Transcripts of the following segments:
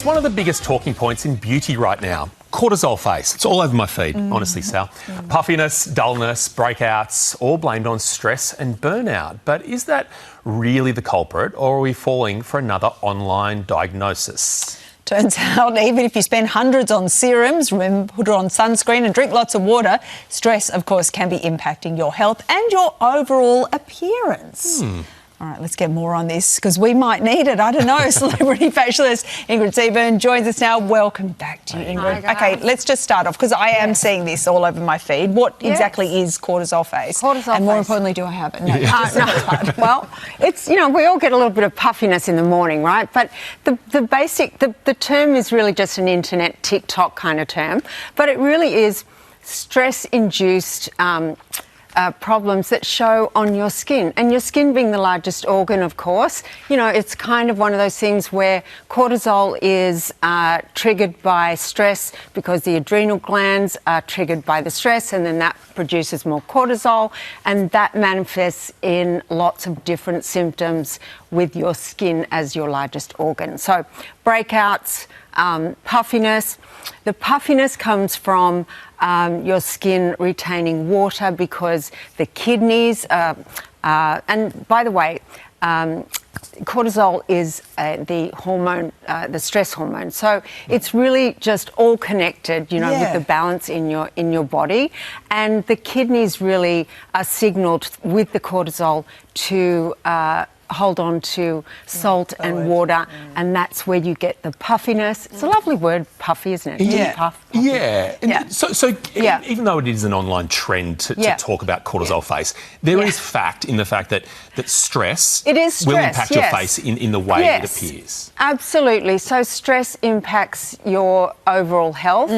One of the biggest talking points in beauty right now, cortisol face. It's all over my feed, honestly, Sal. Puffiness, dullness, breakouts, all blamed on stress and burnout. But is that really the culprit, or are we falling for another online diagnosis? Turns out, even if you spend hundreds on serums, remember, put it on sunscreen and drink lots of water, stress, of course, can be impacting your health and your overall appearance. All right, let's get more on this because we might need it. I don't know. Celebrity facialist Ingrid Seaburn joins us now. Welcome back to you, Ingrid. Hi, okay, let's just start off because I am seeing this all over my feed. What exactly is cortisol face? Cortisol and more face. importantly, do I have it? No. Well, it's, we all get a little bit of puffiness in the morning, right? But the term is really just an internet TikTok kind of term, but it really is stress-induced problems that show on your skin, and your skin being the largest organ, of course. It's kind of one of those things where cortisol is triggered by stress because the adrenal glands are triggered by the stress, and then that produces more cortisol, and that manifests in lots of different symptoms with your skin as your largest organ. So breakouts, puffiness. The puffiness comes from your skin retaining water because the kidneys, and by the way, cortisol is the hormone, the stress hormone. So it's really just all connected, with the balance in your body. And the kidneys really are signalled with the cortisol to hold on to salt and water, and that's where you get the puffiness. It's a lovely word, puffy, isn't it? Yeah. Puff. Yeah. So even though it is an online trend to talk about cortisol face, there is fact in the fact that stress, will impact your face in the way it appears. Absolutely. So stress impacts your overall health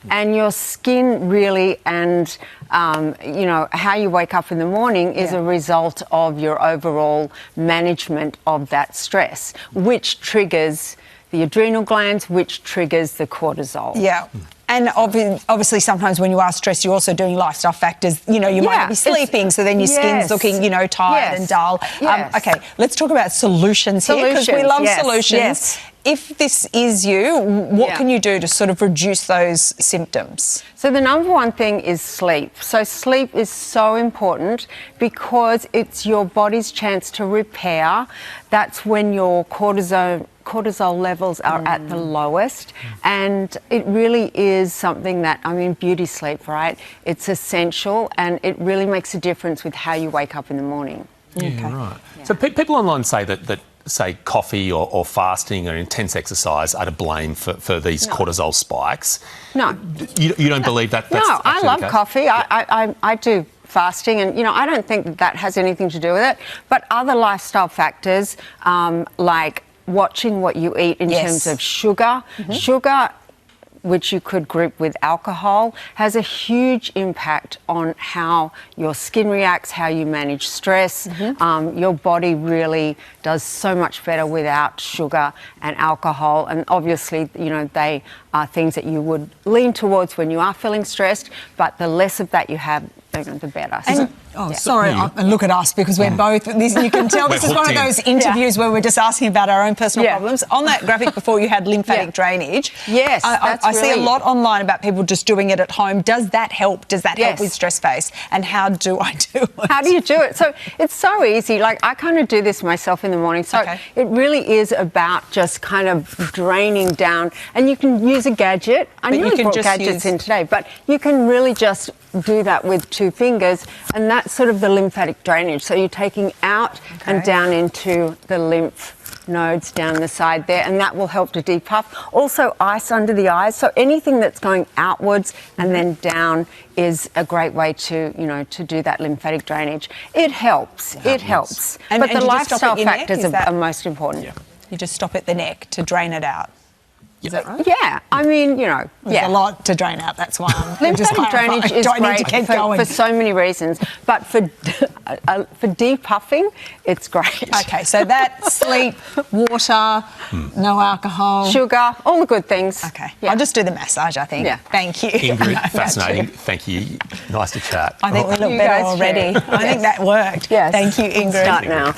and your skin really, and how you wake up in the morning is a result of your overall management of that stress, which triggers the adrenal glands, which triggers the cortisol. Yeah. And obviously sometimes when you are stressed, you're also doing lifestyle factors. You might not be sleeping, so then your skin's looking, tired and dull. Okay, let's talk about solutions here, because we love solutions. If this is you, what can you do to sort of reduce those symptoms? So the number one thing is sleep. So sleep is so important because it's your body's chance to repair. That's when your cortisol levels are at the lowest, and it really is something that, beauty sleep, right? It's essential, and it really makes a difference with how you wake up in the morning. Yeah, right. Yeah. So people online say that say coffee or fasting or intense exercise are to blame for these cortisol spikes. No. You don't believe that? That's I love coffee. I do fasting, and I don't think that has anything to do with it. But other lifestyle factors, like watching what you eat in terms of sugar. Sugar, which you could group with alcohol, has a huge impact on how your skin reacts, how you manage stress. Your body really does so much better without sugar and alcohol. And obviously, they are things that you would lean towards when you are feeling stressed, but the less of that you have, the better. Sorry, and look at us, because we're both, you can tell this is one of those interviews where we're just asking about our own personal problems. On that graphic before, you had lymphatic drainage. Yes, I see a lot online about people just doing it at home. Does that help? Does that help with stress face? And how do I do it? How do you do it? So it's so easy. Like, I kind of do this myself in the morning. So it really is about just kind of draining down. And you can use a gadget. I nearly brought gadgets in today, but you can really just do that with 2 fingers, and that's sort of the lymphatic drainage. So you're taking out and down into the lymph nodes down the side there, and that will help to depuff. Also, ice under the eyes. So anything that's going outwards and then down is a great way to, to do that lymphatic drainage. It helps. It helps. But the lifestyle factors are most important. Yeah. You just stop at the neck to drain it out. Is that right? Yeah, There's a lot to drain out, that's why I'm lymphatic drainage is great for so many reasons, but for depuffing, it's great. Okay, so that, sleep, water, no alcohol. Sugar, all the good things. Okay, I'll just do the massage, I think. Thank you. Ingrid, fascinating. Thank you. Nice to chat. I think we look better already. I think that worked. Yes. Thank you, Ingrid. Start now.